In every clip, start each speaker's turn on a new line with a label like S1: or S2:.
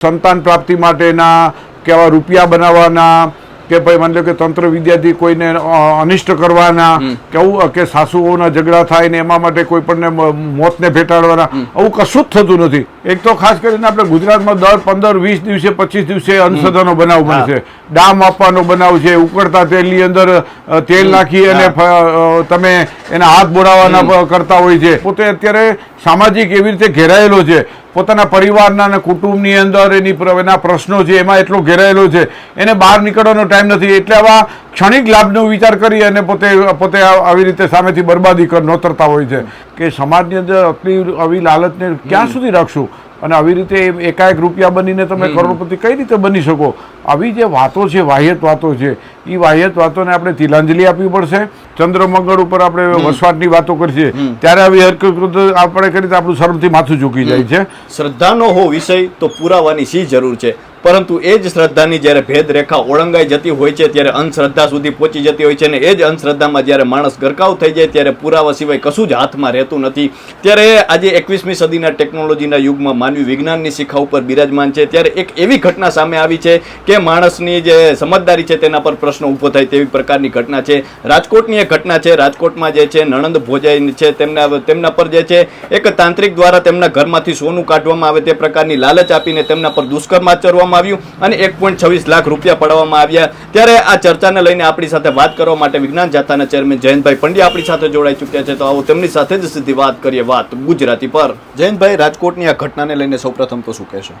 S1: સંતાન પ્રાપ્તિ માટેના કે આવા રૂપિયા બનાવવાના કે ભાઈ માની લો કે તંત્ર વિદ્યાથી કોઈને અનિષ્ટ કરવાના કે આવું કે સાસુઓના ઝઘડા થાય ને એમાં માટે કોઈ પણ મોતને ભેટાડવાના આવું કશું જ થતું નથી. એક તો ખાસ કરીને આપણે ગુજરાતમાં દર 15-20 દિવસે 25 દિવસે અંધશ્રદ્ધાનો બનાવ બને છે. ડામ આપવાનો બનાવ છે, ઉકળતા તેલની અંદર તેલ નાખી અને તમે એના હાથ બોળાવવાના કરતા હોય છે. પોતે અત્યારે સામાજિક એવી રીતે ઘેરાયેલો છે, પોતાના પરિવારના અને કુટુંબની અંદર એના પ્રશ્નો છે એમાં એટલો ઘેરાયેલો છે, એને બહાર નીકળવાનો ટાઈમ નથી. એટલે આવા ક્ષણિક લાભનો વિચાર કરી અને પોતે આવી રીતે સામેથી બરબાદી નોતરતા હોય છે કે સમાજની અંદર આવી લાલચને ક્યાં સુધી રાખશું અને આવી રીતે એકાએક રૂપિયા બનીને તમે કરોડપતિ કઈ રીતે બની શકો. આવી જે વાતો છે, વાહિયત વાતો છે, એ વાહિયત વાતોને આપણે તિલાંજલિ આપવી પડશે. ચંદ્રમંગળ ઉપર આપણે વસવાટની વાતો કરીએ ત્યારે આવી હરકત આપણે કરી તો આપણું શરમથી માથું ઝૂકી જાય છે.
S2: શ્રદ્ધાનો હો વિષય તો પુરાવાની શી જરૂર છે, પરંતુ એ જ શ્રદ્ધાની જ્યારે ભેદ રેખા ઓળંગાઈ જતી હોય છે ત્યારે અંધશ્રદ્ધા સુધી પહોંચી જતી હોય છે અને એ જ અંધશ્રદ્ધામાં જ્યારે માણસ ગરકાવ થઈ જાય ત્યારે પુરાવા સિવાય કશું જ હાથમાં રહેતું નથી. ત્યારે આજે 21મી સદીના ટેકનોલોજીના યુગમાં માનવી વિજ્ઞાનની શિખા ઉપર બિરાજમાન છે ત્યારે એક એવી ઘટના સામે આવી છે કે માણસની જે સમજદારી છે તેના પર પ્રશ્ન ઊભો થાય તેવી પ્રકારની ઘટના છે. રાજકોટની એક ઘટના છે. રાજકોટમાં જે છે નણંદ ભોજાઈ છે તેમના પર જે છે એક તાંત્રિક દ્વારા તેમના ઘરમાંથી સોનું કાઢવામાં આવે તે પ્રકારની લાલચ આપીને તેમના પર દુષ્કર્મ આચરવામાં આવ્યું અને 1.26 લાખ રૂપિયા પડાવવામાં આવ્યા. ત્યારે આ ચર્ચાને લઈને આપણી સાથે વાત કરવા માટે વિજ્ઞાન જાથાના ચેરમેન જયંતભાઈ પંડ્યા આપણી સાથે જોડાઈ ચૂક્યા છે. તો આવો તેમની સાથે જ સીધી વાત કરીએ, વાત ગુજરાતી પર. જયંતભાઈ, રાજકોટની આ ઘટનાને લઈને સૌપ્રથમ તો શું કહેશો?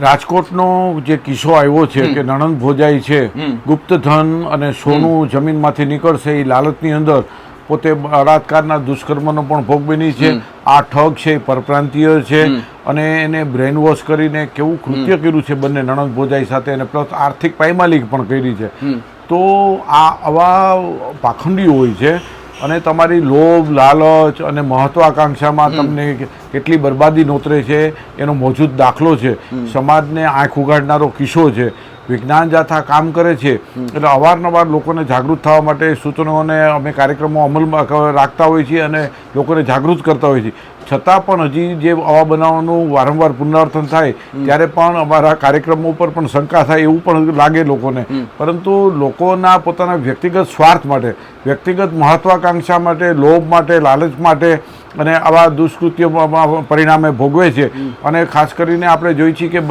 S1: રાજકોટનો જે કિસ્સો આવ્યો છે કે નણંદ ભોજાઈ છે, ગુપ્ત ધન અને સોનું જમીનમાંથી નીકળશે એ લાલચની અંદર પોતે બળાત્કારના દુષ્કર્મનો પણ ભોગ બની છે. આ ઠગ છે, પરપ્રાંતીય છે અને એને બ્રેન વોશ કરીને કેવું કૃત્ય કર્યું છે બંને નણંદ ભોજાઈ સાથે અને પ્લસ આર્થિક પાયમાલી પણ કરી છે. તો આ આવા પાખંડીઓ હોય છે અને તમારી લોભ, લાલચ અને મહત્વાકાંક્ષામાં તમને કેટલી બરબાદી નોતરે છે એનો મોજૂદ દાખલો છે. સમાજને આંખ ઉગાડનારો કિસ્સો છે. વિજ્ઞાન જાથા કામ કરે છે એટલે અવારનવાર લોકોને જાગૃત થવા માટે સૂચનોને અમે કાર્યક્રમો અમલમાં રાખતા હોઈએ છીએ અને લોકોને જાગૃત કરતા હોઈએ છીએ. છતાં પણ હજી જે આવા બનાવવાનું વારંવાર પુનરાવર્તન થાય ત્યારે પણ અમારા કાર્યક્રમો ઉપર પણ શંકા થાય એવું પણ લાગે લોકોને. પરંતુ લોકોના પોતાના વ્યક્તિગત સ્વાર્થ માટે, વ્યક્તિગત મહત્વાકાંક્ષા માટે, લોભ માટે, લાલચ માટે અને આવા દુષ્કૃત્યોમાં પરિણામે ભોગવે છે. અને ખાસ કરીને આપણે જોઈએ છીએ કે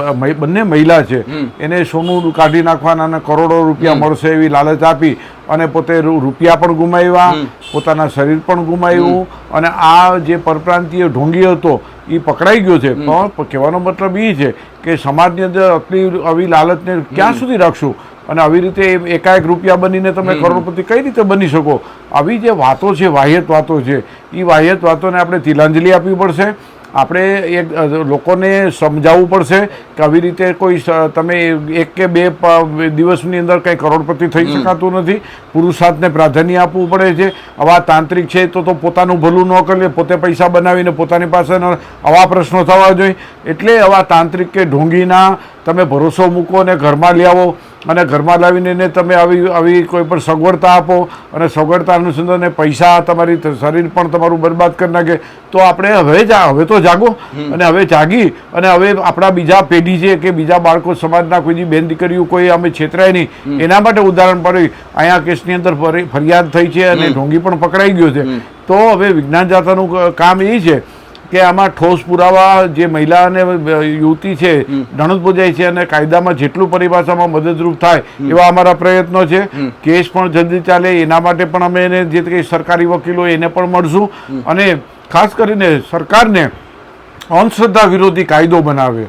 S1: બંને મહિલા છે એને સોનું કાઢી નાખવાના અને કરોડો રૂપિયા મળશે એવી લાલચ આપી અને પોતે રૂપિયા પણ ગુમાવ્યા, પોતાના શરીર પણ ગુમાવ્યું અને આ જે પરપ્રાંતીય ઢોંગી હતો એ પકડાઈ ગયો છે. પણ કહેવાનો મતલબ એ છે કે સમાજની અંદર આવી લાલચને ક્યાં સુધી રાખશું અને આવી રીતે એકાએક રૂપિયા બનીને તમે કરોડપતિ કઈ રીતે બની શકો. આવી જે વાતો છે, વાહિયત વાતો છે, એ વાહિયત વાતોને આપણે તિલાંજલિ આપવી પડશે. આપણે લોકોને સમજાવવું પડશે કે આવી રીતે કોઈ તમે 1 કે 2 દિવસની અંદર કંઈ કરોડપતિ થઈ શકાતું નથી. પુરુષાર્થને પ્રાધાન્ય આપવું પડે છે. આવા તાંત્રિક છે તો પોતાનું ભલું ન કરે, પોતે પૈસા બનાવીને પોતાની પાસે આવા પ્રશ્નો થવા જોઈએ. એટલે આવા તાંત્રિક કે ઢોંગીના તમે ભરોસો મૂકો અને ઘરમાં લઈ આવો અને ઘરમાં લાવીને એને તમે આવી કોઈ પણ સગવડતા આપો અને સગવડતા અનુસંધાને પૈસા, તમારી શરીર પણ તમારું બરબાદ કરી નાખે. તો આપણે હવે તો જાગો અને હવે જાગી અને હવે આપણા બીજા પેઢી છે કે બીજા બાળકો, સમાજના કોઈ બેન દીકરીઓ કોઈ અમે છેતરાય નહીં એના માટે ઉદાહરણ પડે. અહીંયા કેસની અંદર ફરિયાદ થઈ છે અને ઢોંગી પણ પકડાઈ ગયો છે. તો હવે વિજ્ઞાન જાથાનું કામ એ છે કે આમાં ઠોસ પુરાવા જે મહિલા અને યુવતી છે નણંદ ભોજાઈ છે અને કાયદામાં જેટલું પરિભાષામાં મદદરૂપ થાય એવા અમારા પ્રયત્નો છે. કેસ પણ જલ્દી ચાલે એના માટે પણ અમે એને જે કંઈ સરકારી વકીલો એને પણ મળશું અને ખાસ કરીને સરકારને અંધશ્રદ્ધા વિરોધી કાયદો બનાવે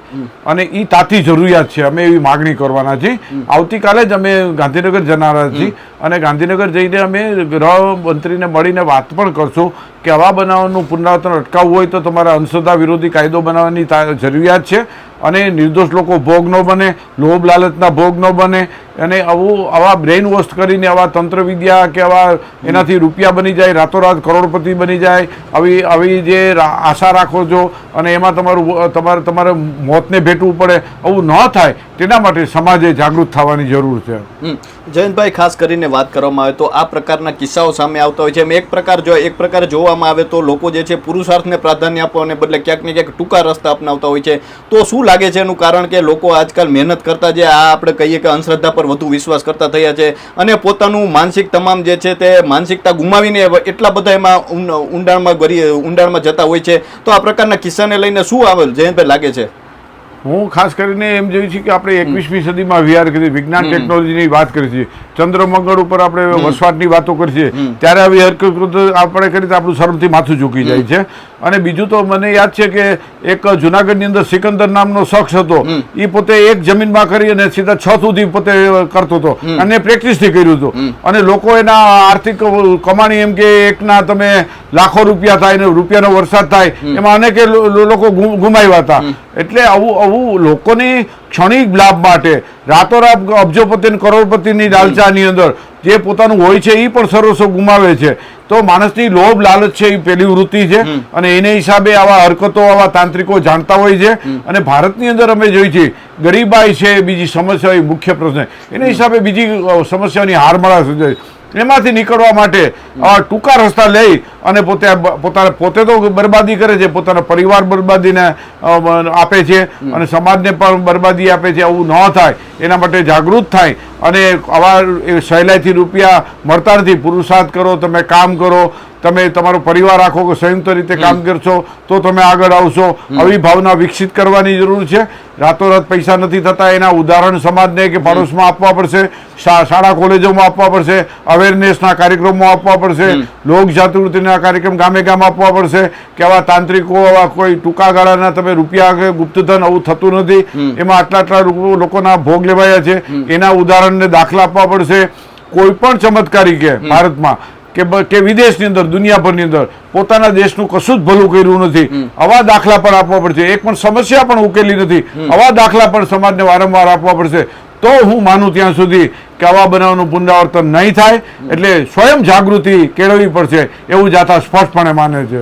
S1: અને એ તાતી જરૂરિયાત છે. અમે એવી માગણી કરવાના છીએ. આવતીકાલે જ અમે ગાંધીનગર જનારા છીએ અને ગાંધીનગર જઈને અમે ગૃહમંત્રીને મળીને વાત પણ કરશું કે આવા બનાવવાનું પુનરાવર્તન અટકાવવું હોય તો તમારા અંધશ્રદ્ધા વિરોધી કાયદો બનાવવાની જરૂરિયાત છે અને નિર્દોષ લોકો ભોગ ન બને, લોભ લાલચના ભોગ ન બને અને આવા બ્રેઇન વોશ કરીને આવા તંત્ર વિદ્યા કે આવા એનાથી રૂપિયા બની જાય, રાતોરાત કરોડપતિ બની જાય, આવી જે આશા રાખો છો અને એમાં તમારે મોતને ભેટવું પડે, આવું ન થાય તેના માટે સમાજે જાગૃત થવાની જરૂર છે.
S2: જયંતભાઈ, ખાસ કરીને વાત કરવામાં આવે તો આ પ્રકારના કિસ્સાઓ સામે આવતા હોય છે. એમ એક પ્રકાર જોવામાં આવે તો લોકો જે છે પુરુષાર્થને પ્રાધાન્ય આપવાને બદલે ક્યાંક ને ક્યાંક ટૂંકા રસ્તા અપનાવતા હોય છે. તો શું લાગે છે એનું કારણ કે લોકો આજકાલ મહેનત કરતા જે આપણે કહીએ કે અંધશ્રદ્ધા પર વધુ વિશ્વાસ કરતા થયા છે અને પોતાનું માનસિક તમામ જે છે તે માનસિકતા ગુમાવીને એટલા બધા એમાં ઊંડાણમાં જતા હોય છે. તો આ પ્રકારના કિસ્સાને લઈને શું આવે જયંતભાઈ લાગે છે?
S1: હું ખાસ કરીને એમ જોયું છે કે આપણે 21મી સદીમાં વિહાર કરી, વિજ્ઞાન ટેકનોલોજીની વાત કરી છે, ચંદ્ર મંગળ ઉપર આપણે વસવાટની વાતો કરી છે, ત્યારે આવી હરકત આપણે કરી તો આપણું શરમથી માથું ઝૂકી જાય છે. અને બીજું તો મને યાદ છે કે એક જુનાગઢની અંદર સિકંદર નામનો શખ્સ હતો, એ પોતે એક જમીનમાં કરી અને સીધા 6 સુધી પોતે કરતો હતો અને પ્રેક્ટિસથી કર્યું હતું. અને લોકો એના આર્થિક કમાણી એમ કે એકના તમે લાખો રૂપિયા થાય ને રૂપિયાનો વરસાદ થાય, એમાં અનેક લોકો ગુમાવ્યા હતા. એટલે આવું લોકોની ક્ષણિક લાભ માટે રાતોરાત અબજોપતિ અને કરોડપતિની લાલચાની અંદર જે પોતાનું હોય છે એ પણ સર્વસ્વ ગુમાવે છે. તો માણસની લોભ લાલચ છે એ પેલી વૃત્તિ છે અને એને હિસાબે આવા હરકતો આવા તાંત્રિકો જાણતા હોય છે. અને ભારતની અંદર અમે જોઈ છે ગરીબાઈ છે બીજી સમસ્યા, મુખ્ય પ્રશ્ન, એને હિસાબે બીજી સમસ્યાની હારમાળા સર્જાય. એમાંથી નીકળવા માટે ટૂંકા રસ્તા લઈ અને પોતે તો બરબાદી કરે છે, પોતાના પરિવાર બરબાદીને આપે છે અને સમાજને પણ બરબાદી આપે છે. આવું ન થાય એના માટે જાગૃત થાય અને આવા સહેલાઈથી રૂપિયા મળતા નથી. પુરુષાર્થ કરો, તમે કામ કરો, તમે તમારો પરિવાર રાખો કે સંયુક્ત રીતે કામ કરશો તો તમે આગળ આવશો. આવી ભાવના વિકસિત કરવાની જરૂર છે. રાતોરાત પૈસા નથી થતા એના ઉદાહરણ સમાજને કે પડોશમાં આપવા પડશે, શાળા કોલેજોમાં આપવા પડશે, અવેરનેસના કાર્યક્રમો આપવા પડશે, લોક જાગૃતિના કાર્યક્રમ ગામે ગામ આપવા પડશે કે આવા તાંત્રિકો, આવા કોઈ ટૂંકા ગાળાના તમે રૂપિયા કે ગુપ્તધન આવું થતું નથી, એમાં આટલા લોકોના ભોગ લેવાયા છે, એના ઉદાહરણને દાખલા આપવા પડશે. કોઈ પણ ચમત્કારી કે ભારતમાં કે વિદેશની અંદર, દુનિયાભરની અંદર પોતાના દેશનું કશું જ ભલું કર્યું નથી, આવા દાખલા પણ આપવા પડશે. એક પણ સમસ્યા પણ ઉકેલી નથી, આવા દાખલા પણ સમાજને વારંવાર આપવા પડશે. તો હું માનું ત્યાં સુધી કે આવા બનાવનું પુનરાવર્તન નહીં થાય. એટલે સ્વયં જાગૃતિ કેળવવી પડશે એવું જાતા સ્પષ્ટપણે માને છે.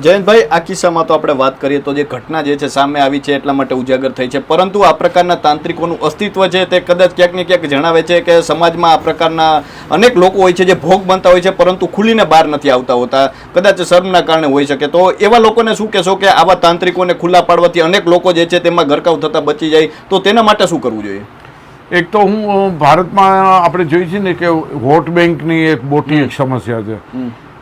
S2: જયંતભાઈ, આ કિસ્સામાં તો આપણે વાત કરીએ તો જે ઘટના જે છે સામે આવી છે એટલા માટે ઉજાગર થઈ છે, પરંતુ આ પ્રકારના તાંત્રિકોનું અસ્તિત્વ છે તે કદાચ ક્યાંક ને ક્યાંક જણાવે છે કે સમાજમાં આ પ્રકારના અનેક લોકો હોય છે જે ભોગ બનતા હોય છે પરંતુ ખુલીને બહાર નથી આવતા હોતા, કદાચ શરમના કારણે હોઈ શકે. તો એવા લોકોને શું કહેશો કે આવા તાંત્રિકોને ખુલ્લા પાડવાથી અનેક લોકો જે છે તેમાં ગરકાવ થતા બચી જાય, તો તેના માટે શું કરવું જોઈએ?
S1: એક તો હું ભારતમાં આપણે જોઈ છે ને કે વોટ બેંકની એક મોટી એક સમસ્યા છે.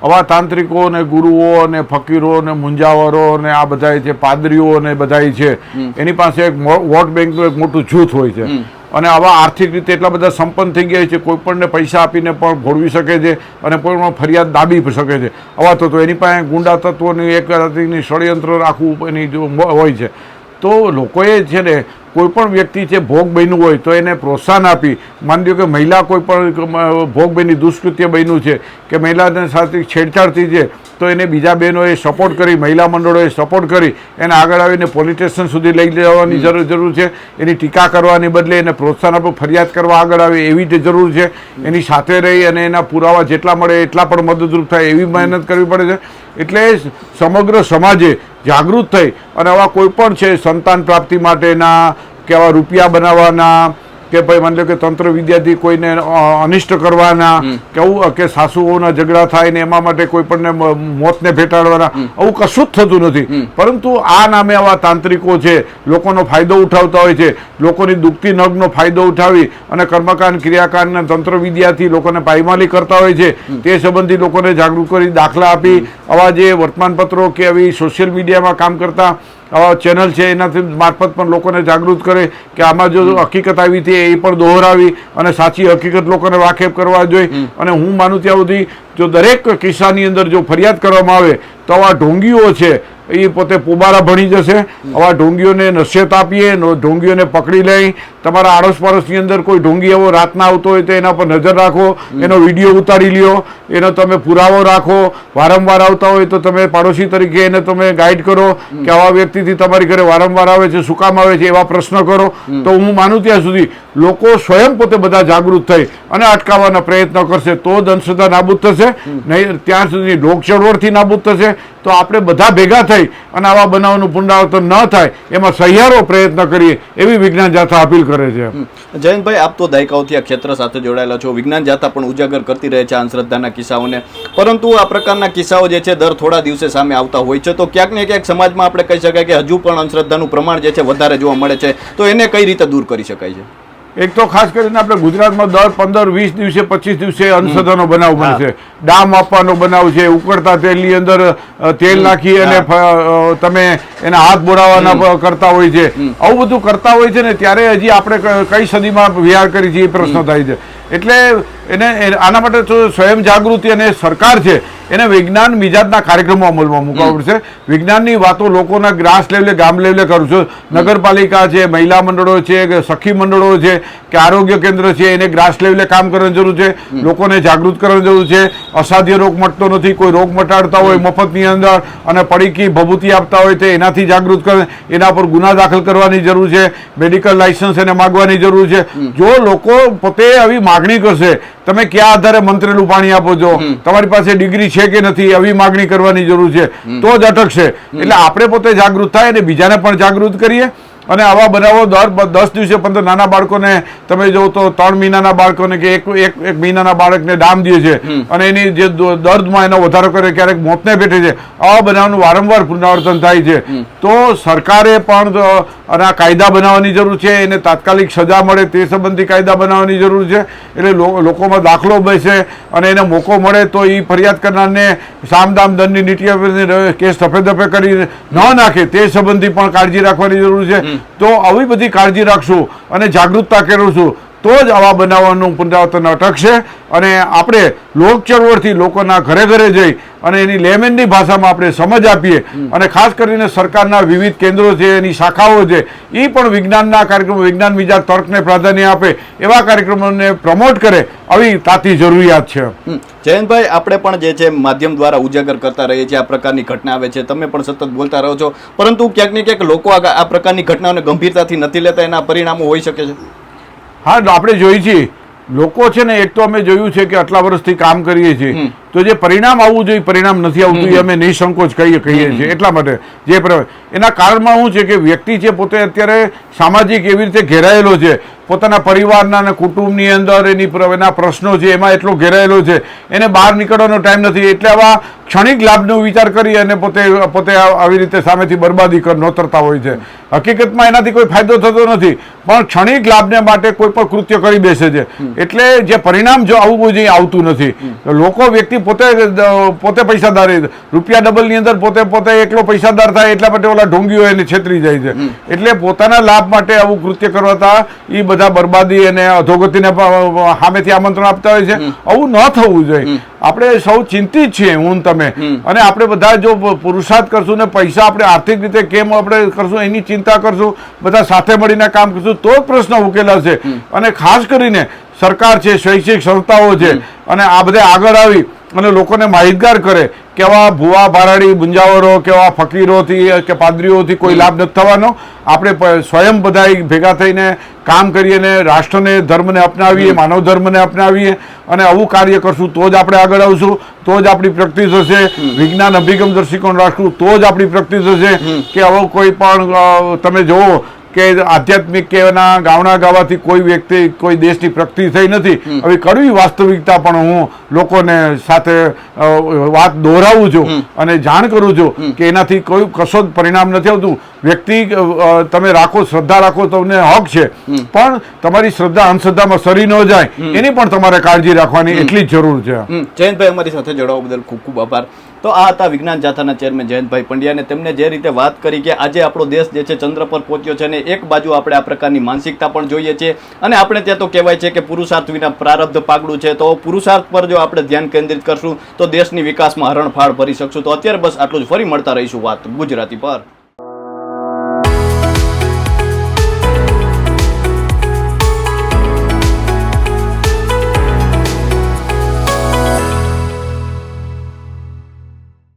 S1: આવા તાંત્રિકો ને ગુરુઓ ને ફકીરો ને મુંજાવરો ને આ બધા છે, પાદરીઓ ને બધા છે, એની પાસે એક વોટ બેંકનું એક મોટું જૂથ હોય છે. અને આવા આર્થિક રીતે એટલા બધા સંપન્ન થઈ ગયા છે, કોઈ પણને પૈસા આપીને પણ ભોળવી શકે છે અને કોઈ પણ ફરિયાદ દાબી શકે છે. આવા તો એની પાસે ગુંડા તત્વોની એક રાત્રિની ષડયંત્ર રાખવું એની જો હોય છે. તો લોકોએ છે ને કોઈ પણ વ્યક્તિ છે ભોગ બન્યું હોય તો એને પ્રોત્સાહન આપી, માની લો કે મહિલા કોઈ પણ ભોગ બની દુષ્કૃત્ય બન્યું છે કે મહિલાને સાથે છેડછાડ થઈ છે તો એને બીજા બહેનોએ સપોર્ટ કરી, મહિલા મંડળોએ સપોર્ટ કરી એને આગળ આવીને પોલીસ સ્ટેશન સુધી લઈ જવાની જરૂર છે. એની ટીકા કરવાની બદલે એને પ્રોત્સાહન આપો, ફરિયાદ કરવા આગળ આવે એવી જરૂર છે. એની સાથે રહી અને એના પુરાવા જેટલા મળે એટલા પણ મદદરૂપ થાય એવી મહેનત કરવી પડે છે. એટલે સમગ્ર સમાજે જાગૃત થઈ અને આવા કોઈ પણ છે સંતાન પ્રાપ્તિ માટેના કે આવા રૂપિયા બનાવવાના કે ભાઈ માની લો કે તંત્ર વિદ્યાથી કોઈને અનિષ્ટ કરવાના કે આવું કે સાસુઓના ઝઘડા થાય ને એમાં માટે કોઈ પણને મોતને ભેટાડવાના, આવું કશું જ થતું નથી. પરંતુ આ નામે આવા તાંત્રિકો છે લોકોનો ફાયદો ઉઠાવતા હોય છે, લોકોની દુખતી નગનો ફાયદો ઉઠાવી અને કર્મકાંડ ક્રિયાકાંડના તંત્ર વિદ્યાથી લોકોને પાયમાલી કરતા હોય છે. તે સંબંધી લોકોને જાગૃત કરી દાખલા આપી આવા જે વર્તમાનપત્રો કે આવી સોશિયલ મીડિયામાં કામ કરતા આવા ચેનલ છે એનાથી મારફત પણ લોકોને જાગૃત કરે કે આમાં જો હકીકત આવી હતી એ પણ દોહરાવી અને સાચી હકીકત લોકોને વાકેફ કરવા જોઈએ. અને હું માનું ત્યાં સુધી જો દરેક કિસ્સાની અંદર જો ફરિયાદ કરવામાં આવે તો આવા ઢોંગીઓ છે એ પોતે પોબારા ભણી જશે. આવા ઢોંગીઓને નસીહત આપીએ, ઢોંગીઓને પકડી લઈ, તમારા આડોશ પાડોશની અંદર કોઈ ઢોંગી એવો રાતના આવતો હોય તો એના પર નજર રાખો, એનો વિડીયો ઉતારી લ્યો, એનો તમે પુરાવો રાખો. વારંવાર આવતા હોય તો તમે પાડોશી તરીકે એને તમે ગાઈડ કરો કે આવા વ્યક્તિથી તમારી ઘરે વારંવાર આવે છે, શું કામ આવે છે, એવા પ્રશ્ન કરો. તો હું માનું ત્યાં સુધી લોકો સ્વયં પોતે બધા જાગૃત થઈ અને અટકાવવાના પ્રયત્ન કરશે તો જ અંધશ્રદ્ધા નાબૂદ થશે. નહીં ત્યાં સુધી લોક ચળવળથી નાબૂદ થશે. તો આપણે બધા ભેગા થઈ અને આવા બનાવનું પુનરાવર્તન ન થાય એમાં સહિયારો પ્રયત્ન કરીએ એવી વિજ્ઞાન જાથા અપીલ કરે છે.
S2: જયંતભાઈ, આપ તો દાયકાઓથી આ ક્ષેત્ર સાથે જોડાયેલા છો. વિજ્ઞાન જાથા પણ ઉજાગર કરતી રહે છે અંધશ્રદ્ધાના કિસ્સાઓને, પરંતુ આ પ્રકારના કિસ્સાઓ જે છે દર થોડા દિવસે સામે આવતા હોય છે. તો ક્યાંક ને ક્યાંક સમાજમાં આપણે કહી શકાય કે હજુ પણ અંધશ્રદ્ધાનું પ્રમાણ જે છે વધારે જોવા મળે છે. તો એને કઈ રીતે દૂર કરી શકાય છે?
S1: એક તો ખાસ કરીને આપણે ગુજરાતમાં દર 15-20 દિવસે 25 દિવસે અંધશ્રદ્ધાનો બનાવ બને છે. ડામ આપવાનો બનાવ છે, ઉકળતા તેલની અંદર તેલ નાખી અને તમે એના હાથ બોળાવવાના કરતા હોય છે. આવું બધું કરતા હોય છે ને ત્યારે હજી આપણે કઈ સદીમાં વિહાર કરી છે એ પ્રશ્ન થાય છે. એટલે એને આના માટે તો સ્વયં જાગૃતિ અને સરકાર છે એને વિજ્ઞાન મિજાજના કાર્યક્રમો અમલમાં મૂકવા પડશે. વિજ્ઞાનની વાતો લોકોના ગ્રાસ લેવલે, ગામ લેવલે કરું છું. નગરપાલિકા છે, મહિલા મંડળો છે, કે સખી મંડળો છે, કે આરોગ્ય કેન્દ્ર છે, એને ગ્રાસ લેવલે કામ કરવાની જરૂર છે. લોકોને જાગૃત કરવાની જરૂર છે. અસાધ્ય રોગ મટતો નથી, કોઈ રોગ મટાડતા હોય મફતની અંદર અને પડીકી ભભૂતિ આપતા હોય તો એનાથી જાગૃત કરે, એના પર ગુના દાખલ કરવાની જરૂર છે. મેડિકલ લાયસન્સ એને માગવાની જરૂર છે. જો લોકો પોતે આવી માગણી કરશે, તમે કયા આધારે મંત્રેલું પાણી આપો છો, તમારી પાસે ડિગ્રી છે કે નથી, આવી માગણી કરવાની જરૂર છે, તો જ અટકશે. એટલે આપણે પોતે જાગૃત થાય અને બીજાને પણ જાગૃત કરીએ. અને આવા બનાવો દર 10 દિવસે 15 નાના બાળકોને તમે જો તો 3 મહિનાના બાળકોને કે એક મહિનાના બાળકને ડામ દે છે અને એની જે દર્દમાં એનો વધારો કરે, ક્યારેક મોતને ભેટે છે. આવા બનાવનું વારંવાર પુનરાવર્તન થાય છે. તો સરકારે પણ આ કાયદા બનાવવાની જરૂર છે, એને તાત્કાલિક સજા મળે તે સંબંધી કાયદા બનાવવાની જરૂર છે. એટલે લોકોમાં દાખલો બેસે અને એને મોકો મળે તો એ ફરિયાદ કરનારને સામદામ દંડની નીતિ કેસ ધફે કરી ન નાખે તે સંબંધી પણ કાળજી રાખવાની જરૂર છે. તો આવી બધી કાળજી રાખશું અને જાગૃતતા કરીશું તો જ આવા બનાવવાનું પુનરાવર્તન અટકશે. અને આપણે લોક ચળવળથી લોકોના ઘરે ઘરે જઈ અને એની લેમેનની ભાષામાં આપણે સમજ આપીએ અને ખાસ કરીને સરકારના વિવિધ કેન્દ્રો છે, એની શાખાઓ છે, એ પણ વિજ્ઞાનના કાર્યક્રમો, વિજ્ઞાન મિજાજ તર્કને પ્રાધાન્ય આપે એવા કાર્યક્રમોને પ્રમોટ કરે, આવી તાતી જરૂરિયાત છે.
S2: જયંતભાઈ, આપણે પણ જે છે માધ્યમ દ્વારા ઉજાગર કરતા રહીએ છીએ. આ પ્રકારની ઘટના આવે છે, તમે પણ સતત બોલતા રહો છો, પરંતુ ક્યાંક ને ક્યાંક લોકો આ પ્રકારની ઘટનાઓને ગંભીરતાથી નથી લેતા. એના પરિણામો હોઈ શકે છે.
S1: હા, આપણે જોઈ છીએ લોકો છે ને, એક તો અમે જોયું છે કે આટલા વર્ષથી કામ કરીએ છીએ તો જે પરિણામ આવવું જોઈએ પરિણામ નથી આવતું એ અમે નિસંકોચ કહીએ છીએ. એટલા માટે જે એના કારણમાં શું છે કે વ્યક્તિ છે પોતે અત્યારે સામાજિક એવી રીતે ઘેરાયેલો છે, પોતાના પરિવારના અને કુટુંબની અંદર એના પ્રશ્નો છે એમાં એટલો ઘેરાયેલો છે, એને બહાર નીકળવાનો ટાઈમ નથી. એટલે આવા ક્ષણિક લાભનો વિચાર કરી અને પોતે આવી રીતે સામેથી બરબાદી નોતરતા હોય છે. હકીકતમાં એનાથી કોઈ ફાયદો થતો નથી, પણ ક્ષણિક લાભને માટે કોઈ પણ કૃત્ય કરી બેસે છે. એટલે જે પરિણામ જો આવવું જોઈએ આવતું નથી. લોકો વ્યક્તિ પોતે પૈસાદાર, રૂપિયા ડબલની અંદર પોતે એકલો પૈસાદાર થાય એટલા માટે ઓલા ઢોંગીઓ એને છેતરી જાય છે. એટલે પોતાના લાભ માટે આવું કૃત્ય કરવાતા એ બધા બરબાદી અને અધોગતિને સામેથી આમંત્રણ આપતા હોય છે. આવું ન થવું જોઈએ. આપણે સૌ ચિંતિત છીએ, હું તમે, અને આપણે બધા જો પુરુષાર્થ કરશું ને પૈસા આપણે આર્થિક રીતે કેમ આપણે કરશું એની ચિંતા કરશું, બધા સાથે મળીને કામ કરશું તો જ પ્રશ્ન ઉકેલાશે. અને ખાસ કરીને સરકાર છે, શૈક્ષિક સંસ્થાઓ છે, અને આ બધે આગળ આવી અને લોકોને માહિતગાર કરે કે આવા ભુવા ભારાડી મુંજાવરો કે આવા ફકીરોથી કે પાદરીઓથી કોઈ લાભ નથી થવાનો. આપણે સ્વયં બધા ભેગા થઈને કામ કરીએ ને રાષ્ટ્રને, ધર્મને અપનાવીએ, માનવ ધર્મને અપનાવીએ અને આવું કાર્ય કરશું તો જ આપણે આગળ આવશું, તો જ આપણી પ્રગતિ થશે. વિજ્ઞાન અભિગમ દૃષ્ટિકોણ રાખશું તો જ આપણી પ્રગતિ થશે. કે આવો કોઈ પણ તમે જુઓ કે આધ્યાત્મિક કે એના ગાવના ગાવાથી કોઈ વ્યક્તિ, કોઈ દેશની પ્રગતિ થઈ નથી. હવે કડવી વાસ્તવિકતા પણ હું લોકોને સાથે વાત દોહરાવું છું અને જાણ કરું છું કે એનાથી કોઈ કશો જ પરિણામ નથી આવતું. વ્યક્તિ તમે રાખો, શ્રદ્ધા રાખો, તમને હક છે, પણ તમારી શ્રદ્ધા અંધશ્રદ્ધામાં સરી ન જાય એની પણ તમારે કાળજી રાખવાની એટલી જ જરૂર છે.
S2: જયંતભાઈ, અમારી સાથે જોડાવા બદલ ખૂબ ખૂબ આભાર. તો આ હતા વિજ્ઞાન જાથાના ચેરમેન જયંતભાઈ પંડ્યા, અને તેમને જે રીતે વાત કરી કે આજે આપણો દેશ જે છે ચંદ્ર પર પહોંચ્યો છે, અને એક બાજુ આપણે આ પ્રકારની માનસિકતા પણ જોઈએ છીએ, અને આપણે ત્યાં તો કહેવાય છે કે પુરુષાર્થ વિના પ્રારબ્ધ પાગડું છે, તો પુરુષાર્થ પર જો આપણે ધ્યાન કેન્દ્રિત કરશું તો દેશની વિકાસમાં હરણફાળ ભરી શકશું. તો અત્યારે બસ આટલું જ. ફરી મળતા રહીશું વાત ગુજરાતી પર.